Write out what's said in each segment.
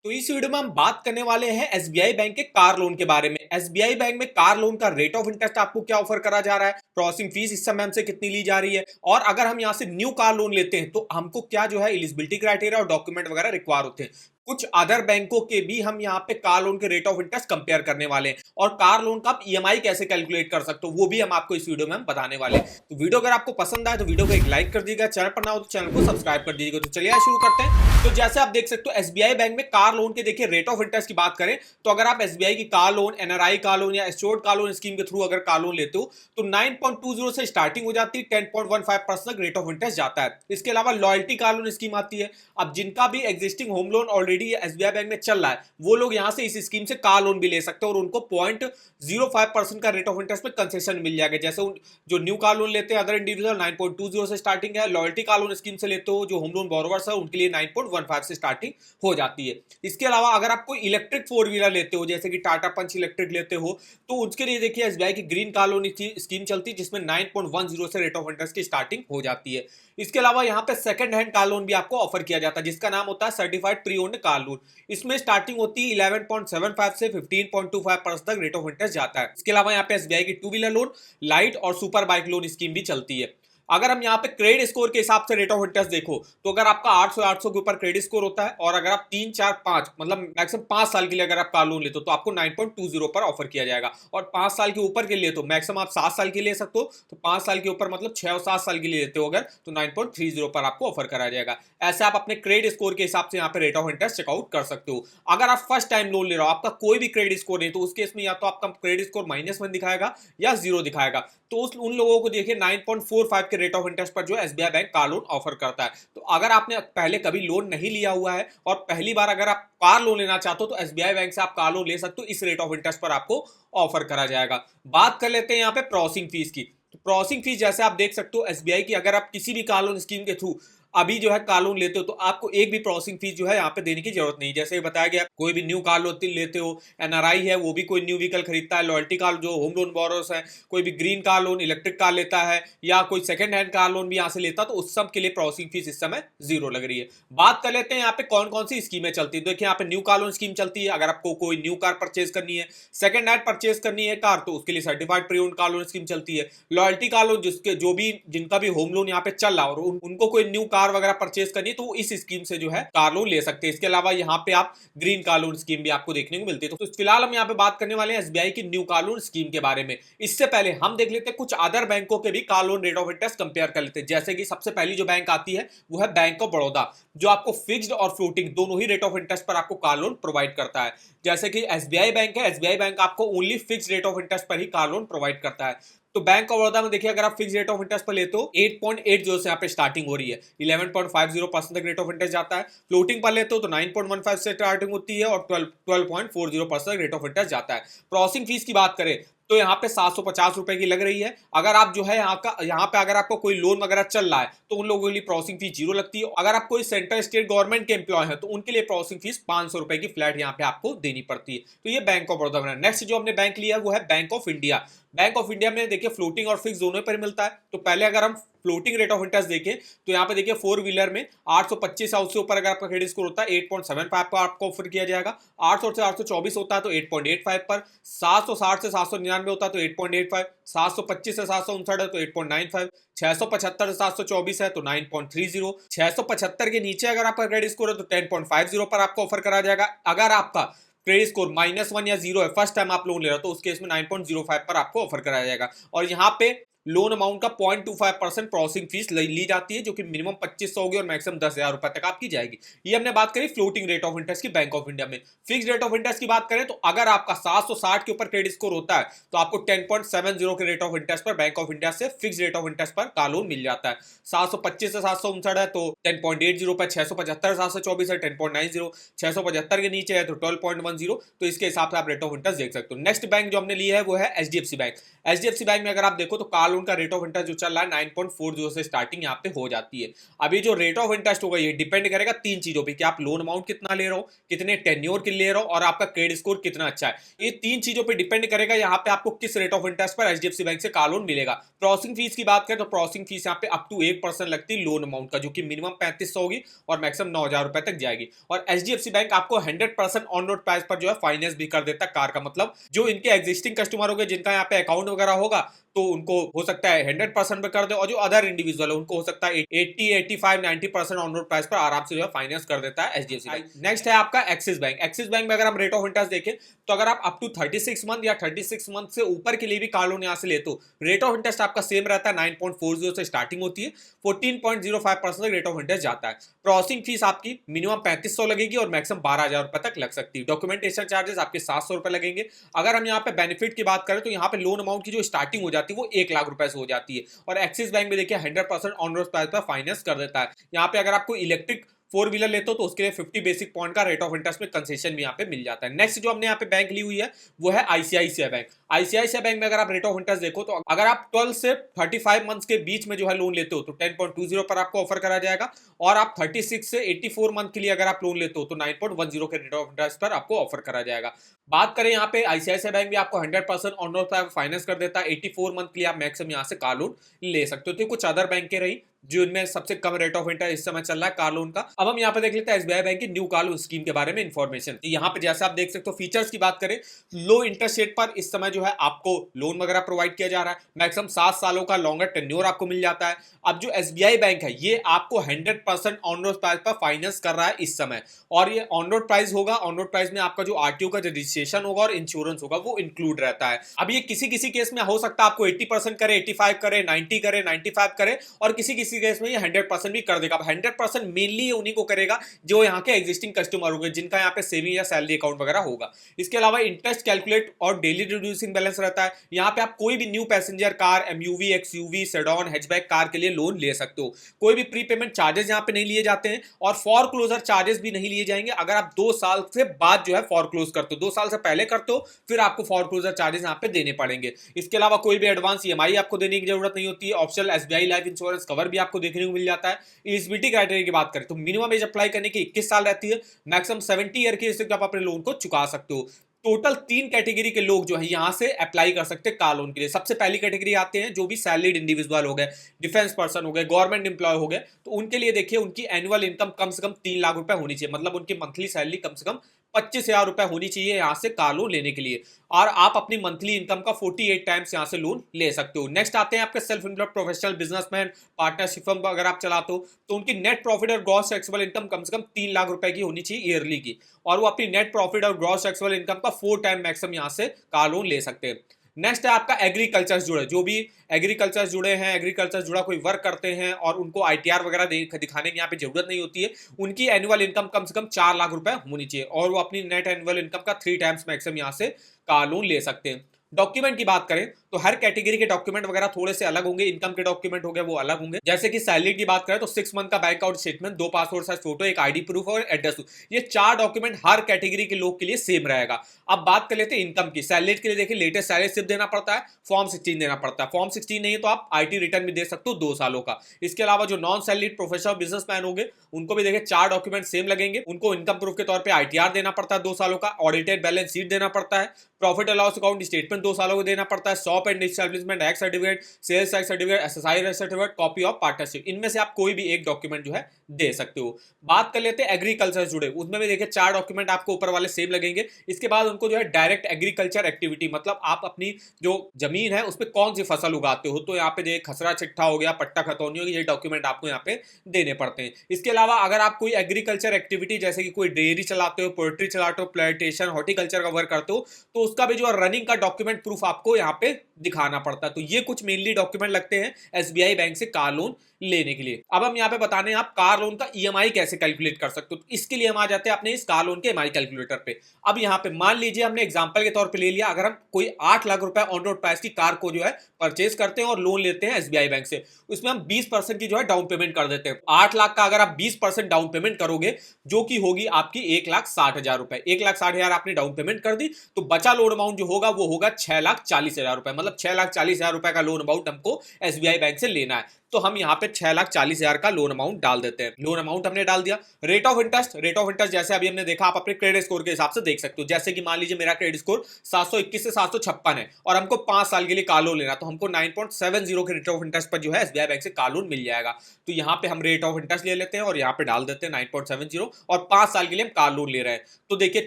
तो इस वीडियो में हम बात करने वाले हैं एसबीआई बैंक के कार लोन के बारे में। एसबीआई बैंक में कार लोन का रेट ऑफ इंटरेस्ट आपको क्या ऑफर करा जा रहा है, प्रोसेसिंग फीस इस समय हमसे कितनी ली जा रही है, और अगर हम यहां से न्यू कार लोन लेते हैं तो हमको क्या जो है एलिजिबिलिटी क्राइटेरिया और डॉक्यूमेंट वगैरह रिक्वायर होते हैं। कुछ अदर बैंकों के भी हम यहाँ पे कार लोन के रेट ऑफ इंटरेस्ट कंपेयर करने वाले हैं, और कार लोन का आप ईएमआई कैसे कैलकुलेट कर सकते हो वो भी हम आपको इस वीडियो में हम बताने वाले हैं। तो वीडियो अगर आपको पसंद आए तो वीडियो को एक लाइक कर दीजिएगा, चैनल पर ना हो तो चैनल को सब्सक्राइब कर दीजिएगा। तो चलिए शुरू करते हैं। तो जैसे आप देख सकते हो एसबीआई बैंक में कार लोन के देखिए रेट ऑफ इंटरेस्ट की बात करें तो अगर आप एसबीआई की car loan, NRI car loan या एश्योर्ड कार लोन स्कीम के थ्रू अगर कार लोन लेते हो तो 9.20 से स्टार्टिंग हो जाती है, 10.15% तक रेट ऑफ इंटरेस्ट जाता है। इसके अलावा लॉयल्टी कार लोन स्कीम आती है। अब जिनका भी existing home loan already SBI bank में चल रहा है वो लोग यहां से इस स्कीम से कार लोन भी ले सकते हैं और उनको 0.05% का रेट ऑफ इंटरेस्ट में कंसेशन मिल जाएगा। जैसे जो न्यू कार लोन लेते हैं अदर इंडिविजुअल 9.20 से स्टार्टिंग है, लॉयल्टी कार लोन स्कीम से लेते हो जो होम लोन बोरोवर्स है उनके लिए 9.15 से स्टार्टिंग हो जाती है। इसके अलावा अगर आप कोई इलेक्ट्रिक फोर व्हीलर लेते हो जैसे कि टाटा पंच इलेक्ट्रिक लेते हो तो उसके लिए देखिए एसबीआई की ग्रीन कार लोन स्कीम चलती है जिसमें 9.10 से रेट ऑफ इंटरेस्ट की स्टार्टिंग हो जाती है। इसके अलावा यहाँ पे सेकंड हैंड कार लोन भी आपको ऑफर किया जाता है जिसका नाम होता है certified pre owned car loan. इसमें स्टार्टिंग होती है 11.75 से 15.25% तक रेट ऑफ इंटरेस्ट जाता है। इसके अलावा यहाँ पे एसबीआई की टू व्हीलर लोन, लाइट और सुपर बाइक लोन स्कीम भी चलती है। अगर हम यहाँ पे क्रेडिट स्कोर के हिसाब से रेट ऑफ इंटरेस्ट देखो तो अगर आपका 800 के ऊपर क्रेडिट स्कोर होता है और अगर आप 3 4 5 मतलब मैक्सिमम 5 साल के लिए अगर आप कार लोन लेते हो तो आपको 9.20 पर ऑफर किया जाएगा, और 5 साल के ऊपर के लिए तो मैक्सिमम आप 7 साल के लिए ले सकते हो, तो 5 साल के ऊपर मतलब 6 और 7 साल के लिए लेते हो अगर तो 9.30 पर आपको ऑफर करा जाएगा। ऐसे आप अपने क्रेडिट स्कोर के हिसाब से यहाँ पे रेट ऑफ इंटरेस्ट चेकआउट कर सकते हो। अगर आप फर्स्ट टाइम लोन ले रहे हो, आपका कोई भी क्रेडिट स्कोर नहीं, तो उस केस में या तो आपका क्रेडिट स्कोर -1 दिखाएगा या 0 दिखाएगा। तो उन लोगों को देखिए 9.45 के रेट ऑफ इंटरेस्ट पर जो SBI bank car loan offer करता है। तो अगर आपने पहले कभी लोन नहीं लिया हुआ है और पहली बार अगर आप कार लोन लेना चाहते हो तो एसबीआई बैंक से आप कार लोन ले सकते हो, इस रेट ऑफ इंटरेस्ट पर आपको ऑफर करा जाएगा। बात कर लेते हैं यहाँ पे प्रोसेसिंग फीस की। तो प्रोसेसिंग फीस जैसे आप देख सकते हो एसबीआई की, अगर आप किसी भी कार लोन स्कीम के थ्रू अभी जो है कार लोन लेते हो तो आपको एक भी प्रोसेसिंग फीस जो है यहाँ पे देने की जरूरत नहीं। जैसे बताया गया कोई भी न्यू कार लोन लेते हो, एनआरआई है वो भी कोई न्यू व्हीकल खरीदता है, लॉयल्टी कार जो होम लोन बोरोस है, कोई भी green car loan electric car लेता है या कोई सेकंड हैंड कार लोन भी यहाँ से लेता है तो उस सब के लिए प्रोसेसिंग फीस इस समय 0 लग रही है। बात कर लेते हैं यहाँ पे कौन कौन सी स्कीमें चलती है। देखिए यहाँ पे न्यू कार लोन स्कीम चलती है, अगर आपको कोई न्यू कार परचेज करनी है, सेकंड हैंड परचेज करनी है कार तो उसके लिए certified pre owned car loan scheme चलती है, लॉयल्टी कार लोन जिसके जो भी जिनका भी होम लोन यहाँ पे चल रहा है और उनको कोई न्यू कार वगैरह परचेज करनी तो इस स्कीम से जो है कार लोन ले सकते हैं। इसके अलावा यहाँ पे आप ग्रीन कार लोन स्कीम भी आपको देखने को मिलती है। तो फिलहाल हम यहाँ पे बात करने वाले हैं एसबीआई की न्यू कार लोन स्कीम के बारे में। इससे पहले हम देख लेते हैं कुछ अदर बैंकों के भी car loan rate of interest compare कर लेते हैं। जैसे कि सबसे पहली जो बैंक आती है वो है बैंक ऑफ बड़ौदा, जो आपको फिक्स्ड और फ्लोटिंग दोनों ही रेट ऑफ इंटरेस्ट पर आपको कार लोन प्रोवाइड करता है। जैसे कि एसबीआई बैंक है, एसबीआई बैंक आपको only fixed rate of interest पर ही कार लोन प्रोवाइड करता है। तो बैंक ऑफ बड़ौदा में देखिए अगर आप फिक्स रेट ऑफ इंटरेस्ट पर लेते हो 8.80 से यहाँ पे स्टार्टिंग हो रही है, 11.50% तक रेट ऑफ इंटरेस्ट जाता है। फ्लोटिंग पर लेते हो तो 9.15 से स्टार्टिंग होती है और 12.40% रेट ऑफ इंटरेस्ट जाता है। प्रोसेसिंग फीस की बात करें तो यहाँ पे 750 रुपए की लग रही है। अगर आप जो है यहाँ पे अगर आपको कोई लोन वगैरह चल रहा है तो उन लोगों के लिए प्रोसेसिंग फीस 0 लगती है। अगर आप कोई सेंट्रल स्टेट गवर्नमेंट के एम्प्लॉय है तो उनके लिए प्रोसेसिंग फीस 500 रुपए की फ्लैट यहाँ पे आपको देनी पड़ती है। तो ये बैंक ऑफ बड़ौदा में। नेक्स्ट जो हमने बैंक लिया वो है bank of India. Bank of India में देखिए फ्लोटिंग और फिक्स दोनों पर मिलता है। तो पहले अगर हम फ्लोटिंग रेट ऑफ इंटरेस्ट देखें तो यहाँ पे देखिए फोर व्हीलर में 825 से ऊपर अगर आपका क्रेडिट स्कोर होता है 8.75 पर आपको ऑफर किया जाएगा, 800 से 824 होता है तो 8.85 पर, 760 से 799 होता है तो 8.85, 725 से 759 है तो 8.95, 675 से 724 है तो 9.30, 675 के नीचे अगर आपका क्रेडिट स्कोर है तो 10.50 पर आपको ऑफर करा जाएगा। अगर आपका क्रेडिट स्कोर -1 या 0 है, फर्स्ट टाइम आप लोन ले रहे हो तो उस केस में 9.05 पर आपको ऑफर कराया जाएगा। और यहाँ पे लोन अमाउंट का 0.25% प्रोसेसिंग फीस ली जाती है जो कि मिनिमम 2500 होगी और मैक्सिमम 10,000 रुपए तक आपकी जाएगी। ये हमने बात करी फ्लोटिंग रेट ऑफ इंटरेस्ट की बैंक ऑफ इंडिया में। फिक्स रेट ऑफ इंटरेस्ट की बात करें तो अगर आपका 760 के ऊपर क्रेडिट स्कोर होता है तो आपको 10.70 के रेट ऑफ इंटरेस्ट पर बैंक ऑफ इंडिया से फिक्स रेट ऑफ इंटरेस्ट पर कार लोन मिल जाता है। 725 से 759 है तो 10.80 पर, 675 724 है 10.90, 675 के नीचे है तो 12.10। तो इसके हिसाब से आप रेट ऑफ इंटरेस्ट देख सकते हो। नेक्स्ट बैंक जो हमने लिया है वो है एचडीएफसी बैंक। एचडीएफसी बैंक में अगर आप देखो तो कार लोन का रेट ऑफ इंटरेस्ट जो चल रहा है 9.40 से स्टार्टिंग यहाँ पे हो जाती है। अभी जो रेट ऑफ इंटरेस्ट होगा ये डिपेंड करेगा तीन चीजों पे कि आप लोन अमाउंट कितना ले रहे हो, कितने टेन्योर के ले रहे हो और आपका क्रेडिट स्कोर कितना अच्छा है। ये तीन चीजों पे डिपेंड करेगा यहाँ पे आपको किस रेट ऑफ इंटरेस्ट पर एचडीएफसी बैंक से कार लोन मिलेगा। प्रोसेसिंग फीस की बात करें तो प्रोसेसिंग फीस यहाँ पे अप टू 1% लगती है लोन अमाउंट का, जो कि मिनिमम 3500 होगी और मैक्सिमम 9000 रुपए तक जाएगी। और एचडीएफसी बैंक आपको 100% ऑन रोड प्राइस पर जो है फाइनेंस भी कर देता है कार का। मतलब जो इनके एग्जिस्टिंग कस्टमर होंगे जिनका यहाँ पे अकाउंट वगैरह होगा तो उनको हो सकता है 100% पे कर दे, और जो अदर इंडिविजुअल है उनको हो सकता है 80, 85, 90% ऑन रोड प्राइस पर आराम से जो है फाइनेंस कर देता है एचडीएफसी बैंक। नेक्स्ट है आपका एक्सिस बैंक। एक्सिस बैंक में अगर हम रेट ऑफ इंटरेस्ट देखें तो अगर आप अप टू 36 मंथ या 36 मंथ से ऊपर के लिए भी कार लोन यहाँ से लेते हो, रेट ऑफ इंटरेस्ट आपका सेम रहता है। 9.40 से स्टार्टिंग होती है, 14.05% तक रेट ऑफ इंटरेस्ट जाता है। प्रोसेसिंग फीस आपकी मिनिमम 3500 लगेगी और मैक्सिमम 12000 रुपए तक लग सकती है। डॉक्यूमेंटेशन चार्जेस आपके 700 रुपए लगेंगे। अगर हम यहाँ पे बेनिफिट की बात करें तो यहाँ पे लोन अमाउंट की जो स्टार्टिंग हो जाती है वो 1 लाख रुपए से हो जाती है। और एक्सिस बैंक में देखिए 100% ऑन रोड प्राइस पर फाइनेंस कर देता है। यहाँ पे अगर आपको इलेक्ट्रिक 4 व्हीलर लेते हो तो उसके लिए 50 बेसिक पॉइंट का रेट ऑफ इंटरेस्ट में कंसेशन भी यहाँ पे मिल जाता है। नेक्स्ट जो हमने यहाँ पे बैंक ली हुई है वो है आईसीआईसीआई बैंक। आईसीआईसीआई बैंक में अगर आप रेट ऑफ इंटरेस्ट देखो तो अगर आप 12 से 35 मंथ्स के बीच में जो है लोन लेते हो तो 10.20 पर आपको ऑफर करा जाएगा, और आप 36 से 84 मंथ के लिए अगर आप लोन लेते हो तो 9.10 के रेट ऑफ इंटरेस्ट पर आपको ऑफर करा जाएगा। बात करें यहाँ पे आईसीआईसीआई बैंक भी आपको 100% ऑन रोड फाइनेंस कर देता है। 84 मंथ के लिए आप मैक्सिमम यहाँ से कार लोन ले सकते हो। तो कुछ अदर बैंक के रही जो इनमें सबसे कम रेट ऑफ इंटरेस्ट इस समय चल रहा है कार लोन का। अब हम यहाँ पे देख लेते हैं एसबीआई बैंक की न्यू कार लोन स्कीम के बारे में इंफॉर्मेशन। तो यहाँ पे जैसे आप देख सकते हो फीचर्स की बात करें, लो इंटरेस्ट रेट पर इस समय जो है आपको लोन वगैरह प्रोवाइड किया जा रहा है। मैक्सिमम 7 सालों का लॉन्गर टेन्योर आपको मिल जाता है। अब जो एसबीआई बैंक है ये आपको 100% ऑन रोड प्राइस पर फाइनेंस कर रहा है इस समय, और ये ऑन रोड प्राइस होगा। ऑन रोड प्राइस में आपका जो आरटीओ का रजिस्ट्रेशन होगा और इंश्योरेंस होगा वो इंक्लूड रहता है। अब ये किसी किसी केस में हो सकता है आपको 80% करे, 85 करे, 90 करे, 95 करे, और किसी किसी केस में ये 100% भी कर देगा। अब 100% मेनली उन्हीं को करेगा जो यहाँ के एग्जिस्टिंग कस्टमर होंगे जिनका यहाँ पे सेविंग या सैलरी अकाउंट वगैरह होगा। इसके अलावा इंटरेस्ट कैलकुलेट और डेली रिड्यूसिंग बैलेंस रहता है। यहाँ पे आप कोई भी new passenger car, MUV, XUV, sedan, hatchback car के लिए लोन ले सकते हो। कोई भी प्री पेमेंट चार्जेस यहाँ पे नहीं लिए जाते हैं और फॉर क्लोजर चार्जेस भी नहीं लिए जाएंगे अगर आप 2 साल से बाद जो है फॉर क्लोज करते हो। 2 साल से पहले करते हो फिर आपको फॉर क्लोजर चार्जेस यहाँ पे देने पड़ेंगे। इसके अलावा कोई भी एडवांस ईएमआई आपको देने की जरूरत नहीं होती है। Optional SBI life insurance cover भी आपको देखने को मिल जाता है। एलिजिबिलिटी क्राइटेरिया की बात करें तो मिनिमम एज अप्लाई करने की 21 साल रहती है। मैक्सिमम 70 ईयर की एज तक आप अपने लोन को चुका सकते हो। टोटल 3 कैटेगरी के लोग जो है यहाँ से अप्लाई कर सकते हैं कार लोन के लिए। सबसे पहली कैटेगरी आते हैं जो भी सैलरीड इंडिविजुअल हो गए, डिफेंस पर्सन हो गए, गवर्नमेंट एम्प्लॉय हो गए, तो उनके लिए देखिए उनकी एनुअल इनकम कम से कम 3 लाख रुपए होनी चाहिए। मतलब उनकी मंथली सैलरी कम से कम 25,000 रुपए होनी चाहिए यहाँ से कार लोन लेने के लिए, और आप अपनी मंथली इनकम का 48 टाइम्स यहाँ से लोन ले सकते हो। नेक्स्ट आते हैं आपके self employed professional businessman, partnership firm अगर आप चलाते हो तो उनकी नेट प्रॉफिट और ग्रॉस टैक्सेबल इनकम कम से कम 3 लाख रुपए की होनी चाहिए ईयरली की, और वो अपनी नेट प्रॉफिट और ग्रॉस टैक्सेबल इनकम का 4 टाइम मैक्सिमम यहाँ से कार लोन ले सकते हैं। नेक्स्ट है आपका एग्रीकल्चर जुड़े, जो भी एग्रीकल्चर जुड़े हैं, एग्रीकल्चर जुड़ा कोई वर्क करते हैं और उनको आईटीआर वगैरह दिखाने की यहाँ पे जरूरत नहीं होती है, उनकी एनुअल इनकम कम से कम 4 लाख रुपए होनी चाहिए और वो अपनी नेट एनुअल इनकम का 3 टाइम्स मैक्सिमम यहाँ से कार लोन ले सकते हैं। डॉक्यूमेंट की बात करें तो हर कैटेगरी के डॉक्यूमेंट वगैरह थोड़े से अलग होंगे। इनकम के डॉक्यूमेंट हो गए वो अलग होंगे। जैसे कि सैलरी की बात करें तो 6 मंथ का bank out statement, 2 passport size photo, एक आईडी प्रूफ और एड्रेस प्रूफ, ये 4 डॉक्यूमेंट हर कैटेगरी के लोग के लिए सेम रहेगा। अब बात कर लेते हैं इनकम की। सैलरी के लिए देखिए लेटेस्ट सैलरी स्लिप देना पड़ता है, फॉर्म 16 देना पड़ता है। फॉर्म 16 नहीं है तो आप आईटी रिटर्न भी दे सकते हो 2 सालों का। इसके अलावा जो नॉन सैलरीड प्रोफेशनल बिजनेसमैन होंगे उनको भी देखिए 4 डॉक्यूमेंट सेम लगेंगे। उनको इनकम प्रूफ के तौर पर आईटीआर देना पड़ता है 2 सालों का, ऑडिटेड बैलेंस शीट देना पड़ता है, प्रॉफिट अलाउंस अकाउंट स्टेटमेंट 2 सालों को देना पड़ता है, shop and establishment act certificate, sales tax certificate, SSI certificate, copy of partnership. इनमें से आप कोई भी एक डॉक्यूमेंट जो है दे सकते हो। बात कर लेते हैं एग्रीकल्चर जुड़े, उसमें भी देखिए 4 डॉक्यूमेंट आपको ऊपर वाले सेम लगेंगे। इसके बाद उनको जो है डायरेक्ट एग्रीकल्चर एक्टिविटी, मतलब आप अपनी जो जमीन है उस पर कौन सी फसल उगाते हो, तो यहाँ पे जो खसरा चिट्ठा हो गया, पट्टा खतौनी हो गई, ये डॉक्यूमेंट आपको यहाँ पे देने पड़ते हैं। इसके अलावा अगर आप कोई एग्रीकल्चर एक्टिविटी जैसे कि कोई डेयरी चलाते हो, पोल्ट्री चलाते हो, प्लांटेशन, हॉर्टिकल्चर का वर्क करते हो, तो उसका भी जो रनिंग का डॉक्यूमेंट प्रूफ आपको यहाँ पे दिखाना पड़ता है। तो ये कुछ मेनली डॉक्यूमेंट लगते हैं एसबीआई बैंक से कार लोन लेने के लिए। अब हम यहाँ पे बताने आप कार लोन का ईएमआई कैसे कैलकुलेट कर सकते हो। तो इसके लिए हम आ जाते हैं अपने इस कार लोन के ईएमआई कैलकुलेटर पे। अब यहाँ पे मान लीजिए हमने एग्जांपल के तौर पे ले लिया, अगर हम कोई 8 लाख रुपए ऑन रोड प्राइस की कार को जो है परचेज करते हैं और लोन लेते हैं एसबीआई बैंक से, उसमें हम 20% की जो है डाउन पेमेंट कर देते हैं। 8 लाख का अगर आप 20% डाउन पेमेंट करोगे जो कि होगी आपकी 1,60,000 रुपए, 1,60,000 आपने डाउन पेमेंट कर दी, तो बचा लोन अमाउंट जो होगा वो होगा 6,40,000 रुपए। मतलब मतलब 6,40,000 रुपए का लोन अमाउंट हमको एसबीआई बैंक से लेना है। तो हम यहाँ पे 6,40,000 का लोन अमाउंट डाल देते हैं। लोन अमाउंट हमने डाल दिया। रेट ऑफ इंटरेस्ट जैसे अभी हमने देखा, आप अपने क्रेडिट स्कोर के हिसाब से देख सकते हो। जैसे कि मान लीजिए मेरा क्रेडिट स्कोर 721 से 756 है और हमको 5 साल के लिए कार लोन लेना, तो हमको 9.70 के रेट ऑफ इंटरेस्ट पर जो है एसबीआई बैंक से कार लोन मिल जाएगा। तो यहाँ पे हम रेट ऑफ इंटरेस्ट ले लेते हैं और यहाँ पे डाल देते हैं 9.70 और 5 साल के लिए हम कार लोन ले रहे हैं। तो देखिए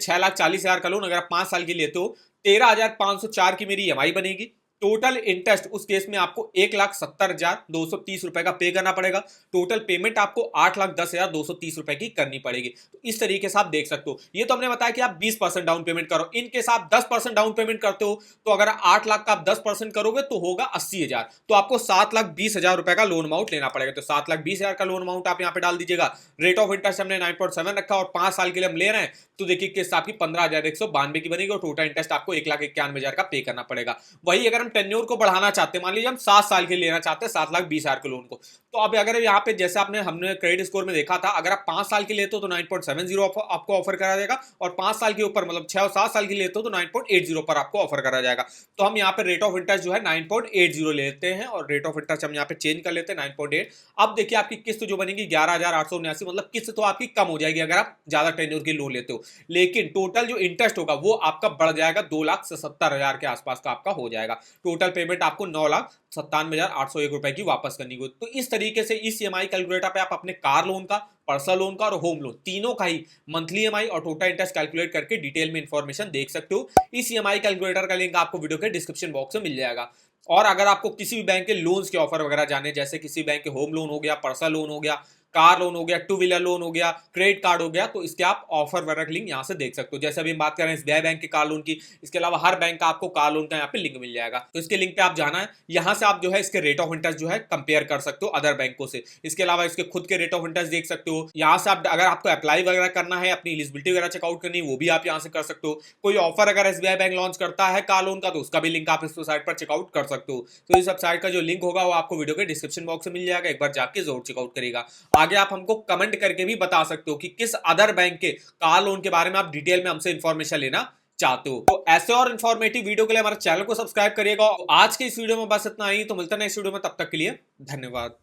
6,40,000 का लोन अगर आप 5 साल के लिए लेते हो, 13,504 की मेरी ईएमआई बनेगी। टोटल इंटरेस्ट उस केस में आपको 1,70,230 रुपए का पे करना पड़ेगा। टोटल पेमेंट आपको 8,10,230 रुपए की करनी पड़ेगी। तो इस तरीके से आप देख सकते हो। ये तो हमने बताया कि आप 20% डाउन पेमेंट करो। इन केस आप 10% डाउन पेमेंट करते हो, तो अगर 8 लाख का आप 10% करोगे तो होगा 80,000। तो आपको 7,20,000 रुपए का लोन अमाउंट लेना पड़ेगा। तो 7,20,000 का लोन अमाउंट आप यहाँ पे डाल दीजिएगा। रेट ऑफ इंटरेस्ट हमने 9.7 रखा और 5 साल के लिए हम ले रहे हैं, तो देखिए किस्त आपकी 15,192 की बनेगी और टोटल इंटरेस्ट आपको 1,91,000 का पे करना पड़ेगा। वही अगर हम टेन्योर को बढ़ाना चाहते हैं, मान लीजिए हम 7 साल के लेना चाहते हैं 7,20,000 के लोन को, तो अब अगर यहाँ पे जैसे हमने क्रेडिट स्कोर में देखा था, अगर आप 5 साल के लेते हो तो 9.70 आपको ऑफर करा जाएगा और 5 साल के ऊपर मतलब 6 और 7 साल के लेते हो तो 9.80 पर आपको ऑफर करा जाएगा। तो हम यहाँ पे रेट ऑफ इंटरेस्ट जो है 9.80 लेते हैं और रेट ऑफ इंटरेस्ट हम यहाँ पे चेंज कर लेते हैं 9.8। अब देखिए आपकी किस्त जो बनेगी 11,879, मतलब किस्त तो आपकी कम हो जाएगी अगर आप ज्यादा टेन्योर के लोन लेते हो, लेकिन टोटल जो इंटरेस्ट होगा वो आपका बढ़ जाएगा, 2,77,000 के आसपास का आपका हो जाएगा। टोटल पेमेंट आपको 9,97,801 रुपए की वापस करनी होगी। तो इस तरीके से इस ईएमआई कैलकुलेटर पे आप अपने कार लोन का, पर्सनल लोन का और होम लोन तीनों का ही मंथली ईएमआई और टोटल इंटरेस्ट कैलकुलेट करके डिटेल में इंफॉर्मेशन देख सकते हो। इस ईएमआई कैलकुलेटर का लिंक आपको वीडियो के डिस्क्रिप्शन बॉक्स में मिल जाएगा। और अगर आपको किसी भी बैंक के लोन्स के ऑफर वगैरह जाने, जैसे किसी बैंक के होम लोन हो गया, पर्सनल लोन हो गया, कार लोन हो गया, 2 व्हीलर लोन हो गया, क्रेडिट कार्ड हो गया, तो इसके आप ऑफर वगैरह लिंक यहाँ से देख सकते हो। जैसे अभी हम बात कर रहे हैं एसबीआई बैंक के कार लोन की, इसके अलावा हर बैंक का आपको कार लोन का यहाँ पे लिंक मिल जाएगा। तो इसके लिंक पे आप जाना है, यहाँ से आप जो है इसके रेट ऑफ इंटरेस्ट जो है कंपेयर कर सकते हो अदर बैंकों से। इसके अलावा इसके खुद के रेट ऑफ इंटरेस्ट देख सकते हो। यहाँ से आप अगर आपको अप्लाई वगैरह करना है, अपनी एलिजिबिलिटी वगैरह चेकआउट करनी है, वो भी आप यहाँ से कर सकते हो। कोई ऑफर अगर एसबीआई बैंक लॉन्च करता है कार लोन का, तो उसका भी लिंक आप इस साइट पर चेकआउट कर सकते हो। तो इस वेबसाइट का जो लिंक होगा वो आपको वीडियो के डिस्क्रिप्शन बॉक्स में मिल जाएगा, एक बार जाके जरूर चेकआउट करेगा। आगे आप हमको कमेंट करके भी बता सकते हो कि किस अदर बैंक के कार लोन के बारे में आप डिटेल में हमसे इंफॉर्मेशन लेना चाहते हो। तो ऐसे और इंफॉर्मेटिव वीडियो के लिए हमारे चैनल को सब्सक्राइब करिएगा। आज के इस वीडियो में बस इतना ही, तो मिलते हैं नेक्स्ट वीडियो में, तब तक के लिए धन्यवाद।